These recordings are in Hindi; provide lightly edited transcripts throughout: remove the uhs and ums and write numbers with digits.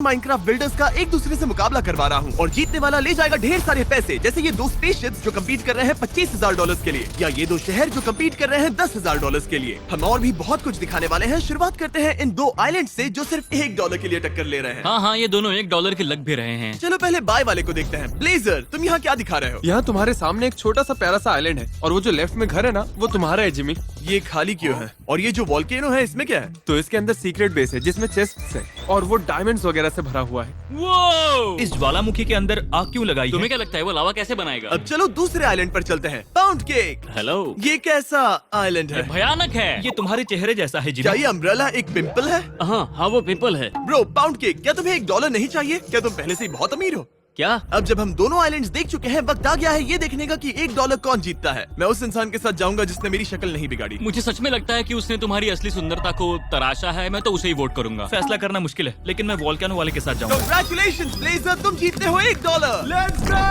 माइनक्राफ्ट बिल्डर्स का एक दूसरे से मुकाबला करवा रहा हूँ और जीतने वाला ले जाएगा ढेर सारे पैसे, जैसे ये 2 स्पेसशिप्स जो कम्पीट कर रहे हैं $25,000 के लिए, या ये 2 शहर जो कम्पीट कर रहे हैं $10,000 के लिए। हम और भी बहुत कुछ दिखाने वाले हैं। शुरुआत करते हैं इन 2 आइलैंड से जो सिर्फ $1 के लिए टक्कर ले रहे हैं। हाँ, ये दोनों $1 के लग भी रहे हैं। चलो पहले बाय वाले को देखते हैं। ब्लेजर, तुम यहाँ क्या दिखा रहे हो? यहाँ तुम्हारे सामने एक छोटा सा प्यारा सा आइलैंड है और वो जो लेफ्ट में घर है ना, वो तुम्हारा है जिमी। ये खाली क्यों है? और ये जो वॉल्केनो है इसमें क्या है? तो इसके अंदर सीक्रेट बेस है जिसमें चेस्ट्स है और वो डायमंड्स वगैरह से भरा हुआ है। वो इस ज्वालामुखी के अंदर आग क्यों लगाई तुम्हें है? क्या लगता है वो लावा कैसे बनाएगा? अब चलो दूसरे आइलैंड पर चलते हैं। पाउंड केक, हेलो, ये कैसा आइलैंड है? भयानक है। ये तुम्हारे चेहरे जैसा है क्या जिमी। ये अम्ब्रेला एक पिंपल है? हाँ, वो पिंपल है। ब्रो, पाउंड केक, क्या तुम्हें $1 नहीं चाहिए? क्या तुम पहले से ही बहुत अमीर हो? क्या? अब जब हम दोनों आइलैंड्स देख चुके हैं, वक्त आ गया है ये देखने का कि $1 कौन जीतता है। मैं उस इंसान के साथ जाऊंगा जिसने मेरी शक्ल नहीं बिगाड़ी। मुझे सच में लगता है कि उसने तुम्हारी असली सुंदरता को तराशा है। मैं तो उसे ही वोट करूंगा। फैसला करना मुश्किल है, लेकिन मैं वोल्केनो वाले के साथ जाऊंगा। Congratulations, ब्लेजर, तुम जीतते हो $1। Let's go!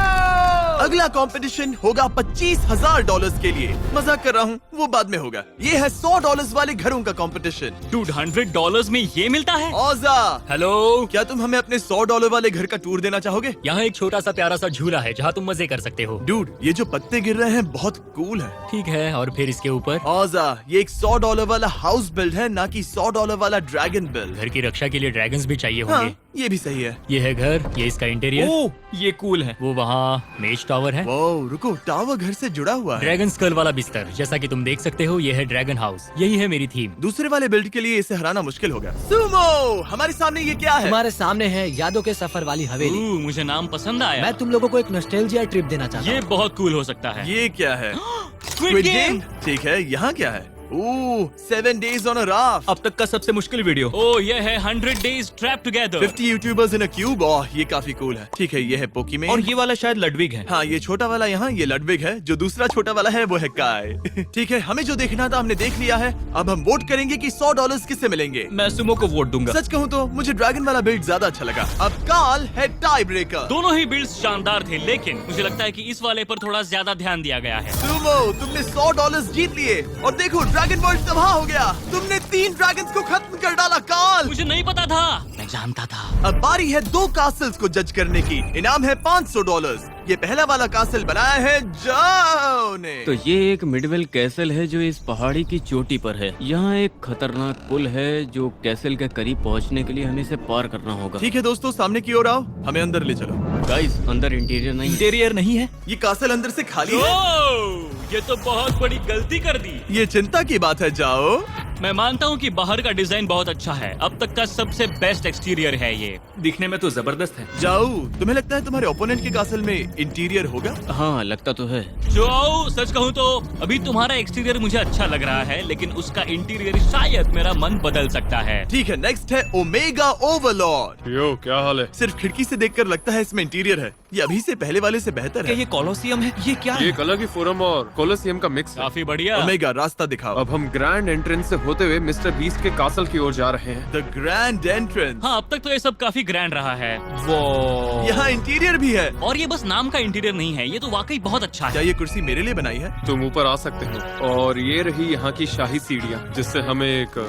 अगला कंपटीशन होगा $25,000 के लिए। मजाक कर रहा हूँ, वो बाद में होगा। ये है $100 वाले घरों का कंपटीशन। Dude, $100 में ये मिलता है? औजा, हेलो, क्या तुम हमें अपने $100 वाले घर का टूर देना चाहोगे? यहाँ एक छोटा सा प्यारा सा झूला है जहाँ तुम मजे कर सकते हो। डूड, ये जो पत्ते गिर रहे हैं बहुत कूल है। ठीक है, और फिर इसके ऊपर औजा, ये एक $100 वाला हाउस बिल्ड है, ना कि $100 वाला ड्रैगन बिल्ड। घर की रक्षा के लिए ड्रैगन्स भी चाहिए होंगे। हाँ, ये भी सही है। ये है घर, ये इसका इंटीरियर। ओह, ये कूल है। वो वहाँ मेज टावर है। वो रुको, टावर घर से जुड़ा हुआ है। ड्रैगन स्कल वाला बिस्तर, जैसा कि तुम देख सकते हो, ये है ड्रैगन हाउस। यही है मेरी थीम। दूसरे वाले बिल्ड के लिए इसे हराना मुश्किल होगा। सुमो, हमारे सामने ये क्या है? हमारे सामने है यादों के सफर वाली हवेली। मुझे नाम पसंद आया। मैं तुम लोगों को एक नॉस्टैल्जिया ट्रिप देना चाहता ये हूँ। बहुत कूल हो सकता है। ये क्या है? Squid Game? ठीक है, यहाँ क्या है? ओह, 7 days on a raft। अब तक का सबसे मुश्किल वीडियो। ओह, ये है 100 days trapped together। 50 YouTubers in a cube. Oh, ये काफी कूल है। ठीक है, ये है पोकीमैन। और ये वाला शायद लडविग है। हाँ, ये छोटा वाला यहाँ, ये लडविग है। जो दूसरा छोटा वाला है वो है काय। ठीक है, हमें जो देखना था हमने देख लिया है। अब हम वोट करेंगे कि $100 किससे मिलेंगे। मैं सुमो को वोट दूंगा। सच कहूँ तो मुझे ड्रैगन वाला बिल्ड ज्यादा अच्छा लगा। अब काल है टाई ब्रेकर। दोनों ही बिल्ड्स शानदार थे, लेकिन मुझे लगता है कि इस वाले पर थोड़ा ज्यादा ध्यान दिया गया है। सुमो, तुमने $100 जीत लिए और देखो ड्रैगन वर्ल्ड तबाह हो गया। तुमने 3 ड्रैगन्स को खत्म कर डाला काल। मुझे नहीं पता था। मैं जानता था। अब बारी है 2 कासल्स को जज करने की। इनाम है $500। ये पहला वाला कासल बनाया है जाओ ने। तो ये एक मिडवेल कैसल है जो इस पहाड़ी की चोटी पर है। यहाँ एक खतरनाक पुल है जो कैसल के करीब पहुँचने के लिए हमें इसे पार करना होगा। ठीक है दोस्तों, सामने की ओर आओ, हमें अंदर ले चलो। गाइस, अंदर इंटीरियर नहीं है। इंटीरियर नहीं है। ये कासल अंदर से खाली है। ओह, ये तो बहुत बड़ी गलती कर दी। ये चिंता की बात है जाओ। मैं मानता हूँ कि बाहर का डिजाइन बहुत अच्छा है। अब तक का सबसे बेस्ट एक्सटीरियर है ये। दिखने में तो जबरदस्त है। जाओ, तुम्हें लगता है तुम्हारे ओपोनेंट के कासल में इंटीरियर होगा? हाँ, लगता तो है। जो सच कहूँ तो अभी तुम्हारा एक्सटीरियर मुझे अच्छा लग रहा है, लेकिन उसका इंटीरियर शायद मेरा मन बदल सकता है। ठीक है, नेक्स्ट है ओमेगा ओवरलॉर्ड। यो, क्या हाल है? सिर्फ खिड़की से देखकर लगता है इसमें इंटीरियर है। ये अभी से पहले वाले से बेहतर क्या है। ये कोलोसियम है? ये क्या ये है? एक अलग ही फोरम और कोलोसियम का मिक्स है। काफी बढ़िया। ओमेगा, रास्ता दिखाओ। अब हम ग्रैंड एंट्रेंस से होते हुए मिस्टर बीस्ट के कासल की ओर जा रहे हैं। The grand entrance. हाँ, अब तक तो ये सब काफी ग्रैंड रहा है। वो यहाँ इंटीरियर भी है। और ये बस नाम का इंटीरियर नहीं है, ये तो वाकई बहुत अच्छा क्या है। ये कुर्सी मेरे लिए बनाई है? तुम ऊपर आ सकते हो और ये रही यहाँ की शाही सीढ़ियाँ जिससे हमें एक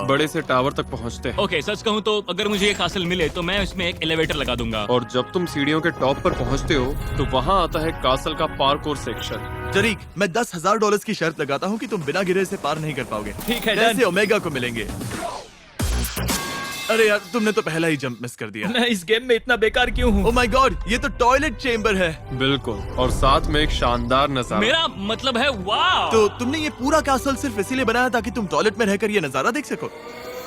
बड़े से टावर तक पहुँचते हैं। ओके, सच कहूँ तो अगर मुझे ये कासल मिले तो मैं इसमें एक एलिवेटर लगा दूंगा। और जब तुम सीढ़ियों के टॉप पर पहुँचते हो तो वहाँ आता है कासल का पार्कोर सेक्शन। जरीक, मैं $10,000 की शर्त लगाता हूँ कि तुम बिना गिरे से पार नहीं कर पाओगे। ठीक है, कैसे डन। ओमेगा को मिलेंगे? अरे यार, तुमने तो पहला ही जंप मिस कर दिया। मैं इस गेम में इतना बेकार क्यों हूँ? ओह माय गॉड, ये तो टॉयलेट चेंबर है। बिल्कुल, और साथ में एक शानदार नजारा। मेरा मतलब है वाह। तो तुमने ये पूरा कासल सिर्फ इसीलिए बनाया ताकि तुम टॉयलेट में रहकर ये नजारा देख सको?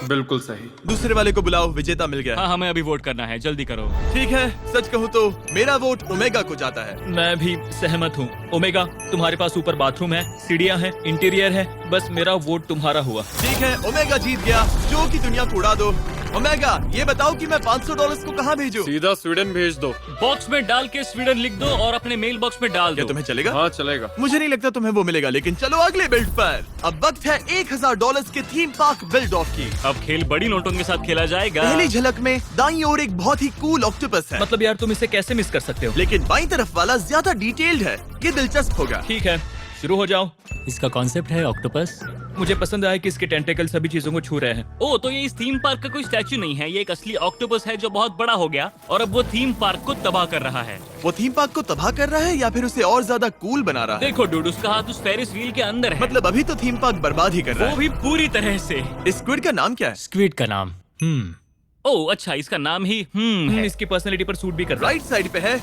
बिल्कुल सही। दूसरे वाले को बुलाओ, विजेता मिल गया। हाँ, हमें अभी वोट करना है, जल्दी करो। ठीक है, सच कहूँ तो मेरा वोट ओमेगा को जाता है। मैं भी सहमत हूँ। ओमेगा, तुम्हारे पास ऊपर बाथरूम है, सीढ़ियाँ हैं, इंटीरियर है, बस मेरा वोट तुम्हारा हुआ। ठीक है, ओमेगा जीत गया। जो की दुनिया को उड़ा दो। ओमेगा, ये बताओ कि मैं $500 को कहाँ भेजूं? सीधा स्वीडन भेज दो। बॉक्स में डाल के स्वीडन लिख दो और अपने मेल बॉक्स में डाल क्या दो। तुम्हें चलेगा? हाँ, चलेगा। मुझे नहीं लगता तुम्हें वो मिलेगा, लेकिन चलो अगले बिल्ड पर। अब वक्त है $1,000 के थीम पार्क बिल्ड ऑफ की। अब खेल बड़ी नोटों के साथ खेला जाएगा। पहली झलक में दाईं ओर एक बहुत ही कूल ऑक्टोपस है, मतलब यार, तुम इसे कैसे मिस कर सकते हो? लेकिन बाईं तरफ वाला ज्यादा डिटेल्ड है। ये दिलचस्प होगा। ठीक है, शुरू हो जाओ। इसका कॉन्सेप्ट है ऑक्टोपस, मुझे पसंद आया कि इसके टेंटेकल सभी चीजों को छू रहे हैं। ओ, तो ये इस थीम पार्क का कोई स्टैचू नहीं है, ये एक असली ऑक्टोपस है जो बहुत बड़ा हो गया और अब वो थीम पार्क को तबाह कर रहा है। वो थीम पार्क को तबाह कर रहा है या फिर उसे और ज्यादा कूल बना रहा है? देखो डूड, उसका हाथ उस फेरिस व्हील के अंदर है। मतलब अभी तो थीम पार्क बर्बाद ही कर रहा वो है। भी पूरी तरह से। इस स्क्विड का नाम क्या है? स्क्विड का नाम ओ अच्छा, इसका नाम ही है। इसकी पर्सनैलिटी पर सूट भी कर रहा है। राइट साइड पे है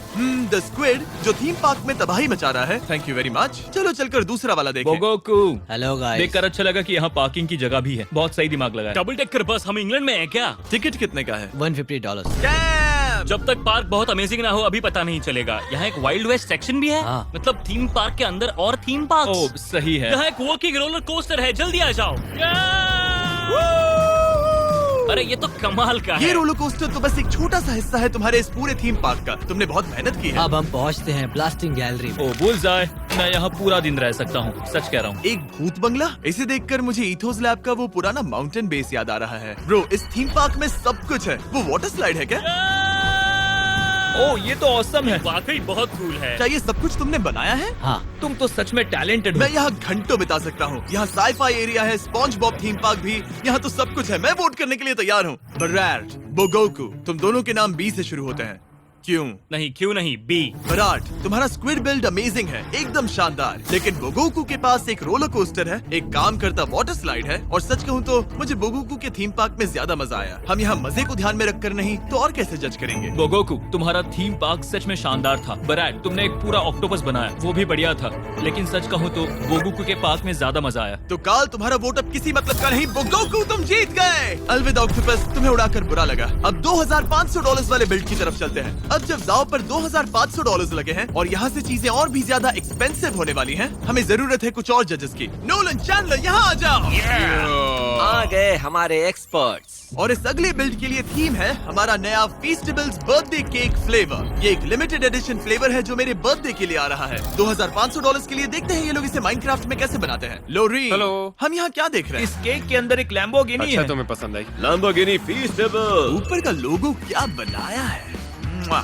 द स्क्विड जो थीम पार्क में तबाही मचा रहा है। Thank you very much. चलो चलकर दूसरा वाला देखें। बोगोकू, हेलो गाइस। देखकर अच्छा लगा कि यहाँ पार्किंग की जगह भी है। बहुत सही दिमाग लगाया। डबल डेकर बस, हम इंग्लैंड में हैं क्या? टिकट कितने का है? $150। Damn! जब तक पार्क बहुत अमेजिंग ना हो अभी पता नहीं चलेगा। यहाँ एक वाइल्ड वेस्ट सेक्शन भी है। हाँ। मतलब थीम पार्क के अंदर और थीम ओ पार्क। सही है। यहाँ एक वॉकिंग रोलर कोस्टर है, जल्दी आ जाओ। अरे ये तो कमाल का ये है। रोलर कोस्टर तो बस एक छोटा सा हिस्सा है तुम्हारे इस पूरे थीम पार्क का। तुमने बहुत मेहनत की है। अब हम पहुंचते हैं ब्लास्टिंग गैलरी में। ओ भूल जाए, मैं यहाँ पूरा दिन रह सकता हूँ, सच कह रहा हूँ। एक भूत बंगला? इसे देखकर मुझे इथोस लैब का वो पुराना माउंटेन बेस याद आ रहा है। ब्रो, इस थीम पार्क में सब कुछ है। वो वाटर स्लाइड है क्या? ओ ये तो औसम है। वाकई बहुत कूल है। क्या ये सब कुछ तुमने बनाया है? हाँ, तुम तो सच में टैलेंटेड हो। मैं यहाँ घंटों बिता सकता हूँ। यहाँ साईफाई एरिया है, स्पॉन्ज बॉब थीम पार्क भी। यहाँ तो सब कुछ है। मैं वोट करने के लिए तैयार हूँ। बराट, बोगोकू, तुम दोनों के नाम बी से शुरू होते हैं। क्यों? नहीं, क्यों नहीं? बी। बराट, तुम्हारा स्क्विड बिल्ड अमेजिंग है, एकदम शानदार। लेकिन बोगोकू के पास एक रोलर कोस्टर है, एक काम करता वाटर स्लाइड है, और सच कहूँ तो मुझे बोगोकू के थीम पार्क में ज्यादा मजा आया। हम यहाँ मजे को ध्यान में रखकर नहीं तो और कैसे जज करेंगे? बोगोकू, तुम्हारा थीम पार्क सच में शानदार था। बराट, तुमने एक पूरा ऑक्टोपस बनाया, वो भी बढ़िया था। लेकिन सच कहूँ तो बोगोकू के पार्क में ज्यादा मजा आया। तो काल, तुम्हारा वोट अब किसी मतलब का नहीं। बोगोकू, तुम जीत गए। अलविदा ऑक्टोपस, तुम्हें उड़ाकर बुरा लगा। अब $2,500 वाले बिल्ड की तरफ चलते हैं। अब जब दाव पर $2,500 लगे हैं और यहाँ से चीजें और भी ज्यादा एक्सपेंसिव होने वाली हैं, हमें जरूरत है कुछ और जजेस की। नोलन चैंडलर, यहाँ आ जाओ। आ गए हमारे एक्सपर्ट्स। और इस अगले बिल्ड के लिए थीम है हमारा नया फीस्टेबल्स बर्थडे केक फ्लेवर। ये एक लिमिटेड एडिशन फ्लेवर है जो मेरे बर्थडे के लिए आ रहा है। $2,500 के लिए। देखते हैं ये लोग इसे माइनक्राफ्ट में कैसे बनाते हैं। लोरीन, हेलो। हम यहाँ क्या देख रहे इस हैं? केक के अंदर एक लैम्बोर्गिनी अच्छा है। तुम्हें पसंद आई? लैम्बोर्गिनी फीस्टेबल। ऊपर का लोगो क्या बनाया है।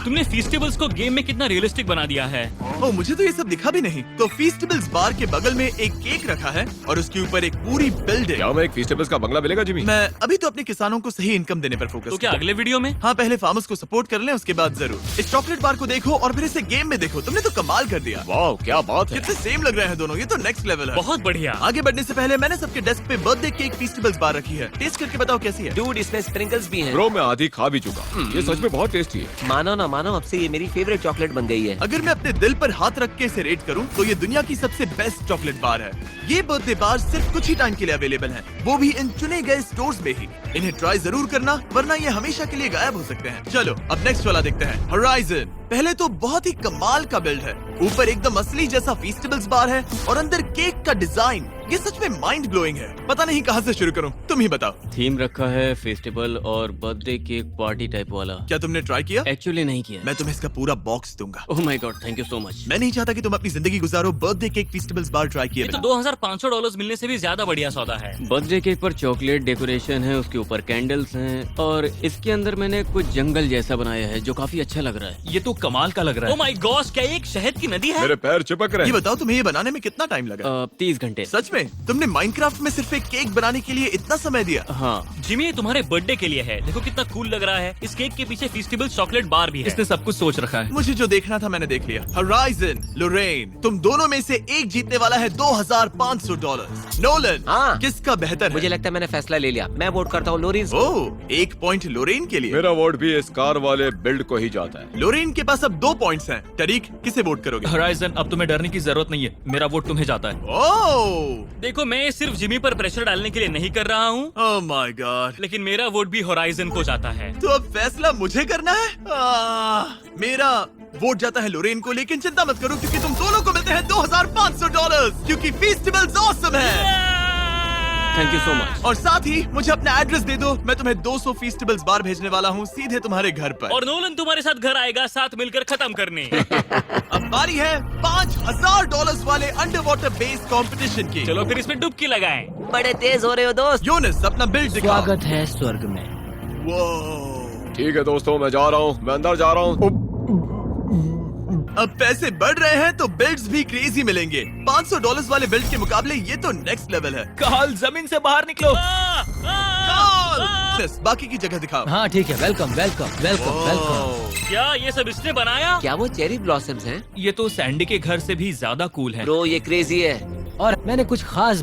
तुमने फीस्टेबल्स को गेम में कितना रियलिस्टिक बना दिया है। ओ, मुझे तो ये सब दिखा भी नहीं। तो फीस्टेबल्स बार के बगल में एक केक रखा है और उसके ऊपर एक पूरी बिल्डिंग। क्या मैं एक फीस्टेबल्स का बंगला मिलेगा जिमी? मैं अभी तो अपने किसानों को सही इनकम देने पर फोकस। तो क्या अगले वीडियो में? हाँ, पहले फार्मर्स को सपोर्ट कर लें, उसके बाद जरूर। इस चॉकलेट बार को देखो और फिर इसे गेम में देखो। तुमने तो कमाल कर दिया। वाह, क्या बात है। कितने सेम लग रहे हैं दोनों। ये तो नेक्स्ट लेवल है। बहुत बढ़िया। आगे बढ़ने से पहले मैंने सबके डेस्क पे बर्थडे केक फीस्टेबल्स बार रखी है। टेस्ट करके बताओ कैसी है। डूड, इसमें स्प्रिंकल्स भी हैं। ब्रो, मैं आधी खा भी चुका। ये सच में बहुत टेस्टी है। मानो ना मानो, अब से ये मेरी फेवरेट चॉकलेट बन गई है। अगर मैं अपने दिल पर हाथ रख के इसे रेट करूं तो ये दुनिया की सबसे बेस्ट चॉकलेट बार है। ये बर्थडे बार सिर्फ कुछ ही टाइम के लिए अवेलेबल हैं, वो भी इन चुने गए स्टोर्स में ही। इन्हें ट्राई जरूर करना, वरना ये हमेशा के लिए गायब हो सकते हैं। चलो अब नेक्स्ट वाला देखते हैं, होराइजन। पहले तो बहुत ही कमाल का बिल्ड है। ऊपर एकदम असली जैसा फीस्टेबल्स बार है और अंदर केक का डिजाइन। ये सच में माइंड ब्लोइंग है। पता नहीं कहाँ से शुरू करूं, तुम ही बताओ। थीम रखा है फेस्टिवल और बर्थडे केक पार्टी टाइप वाला। क्या तुमने ट्राई किया? एक्चुअली नहीं किया। मैं तुम्हें इसका पूरा बॉक्स दूंगा। Oh my God, thank you so much. मैं नहीं चाहता कि तुम अपनी जिंदगी गुजारो बर्थडे केक फीस्टेबल्स बार ट्राई किए ये तो बिना। $2,500 मिलने से भी ज्यादा बढ़िया सौदा है। बर्थडे केक पर चॉकलेट डेकोरेशन है, उसके ऊपर कैंडल्स हैं और इसके अंदर मैंने कुछ जंगल जैसा बनाया है जो काफी अच्छा लग रहा है। ये तो कमाल का लग रहा ओह माय गॉश, क्या ये एक शहद की नदी है? मेरे पैर चिपक रहे ये हैं। बताओ, तुम्हें ये बनाने में कितना टाइम लगा? 30 घंटे। सच में? तुमने माइनक्राफ्ट में सिर्फ एक केक बनाने के लिए इतना समय दिया? हाँ। जिमी, ये तुम्हारे बर्थडे के लिए है। देखो कितना कूल लग रहा है। इस केक के पीछे फेस्टिवल चॉकलेट बार भी है। इसने सब कुछ सोच रखा है। मुझे जो देखना था मैंने देख लिया। होराइजन, लोरेन, तुम दोनों में से एक जीतने वाला है $2,500। नोलन, हाँ। किसका बेहतर मुझे है? लगता है मैंने फैसला ले लिया। मैं वोट करता हूँ लोरिन। ओह, 1 पॉइंट लोरेन के लिए। मेरा वोट भी इस कार वाले बिल्ड को ही जाता है। लोरेन के पास अब 2 पॉइंट्स हैं। तरीक, किसे वोट करोगे? होराइजन, अब तुम्हें डरने की जरूरत नहीं है, मेरा वोट तुम्हें जाता है। ओह, देखो, मैं ये सिर्फ जिमी पर प्रेशर डालने के लिए नहीं कर रहा हूँ, ओह माय गॉड। लेकिन मेरा वोट भी होराइजन को जाता है। तो अब फैसला मुझे करना है। मेरा वोट जाता है लोरेन को, लेकिन चिंता मत करो क्योंकि तुम दोनों को मिलते हैं $2,500 क्योंकि फेस्टिवल्स ऑसम है। Thank you so much. और साथ ही मुझे अपना एड्रेस दे दो, मैं तुम्हें 200 फेस्टिवल्स बार भेजने वाला हूँ सीधे तुम्हारे घर पर। और नोलन तुम्हारे साथ घर आएगा साथ मिलकर खत्म करने। अब बारी है $5,000 वाले अंडर वाटर बेस कॉम्पिटिशन की। चलो फिर इसमें डुबकी लगाएं। बड़े तेज हो रहे हो दोस्त। योनस, अपना बिल्ड दिखाओ। स्वागत है स्वर्ग में। वो ठीक है दोस्तों, मैं जा रहा हूँ, मैं अंदर जा रहा हूँ। अब पैसे बढ़ रहे हैं तो बिल्ड्स भी क्रेजी मिलेंगे। $500 वाले बिल्ड के मुकाबले ये तो नेक्स्ट लेवल है। काल जमीन से बाहर निकलो। बस बाकी की जगह दिखाओ। हाँ ठीक है, वेलकम वेलकम वेलकम वेलकम। क्या ये सब इसने बनाया? क्या वो चेरी ब्लॉसम्स हैं? ये तो सैंडी के घर से भी ज्यादा कूल है। ब्रो ये क्रेजी है। और मैंने कुछ खास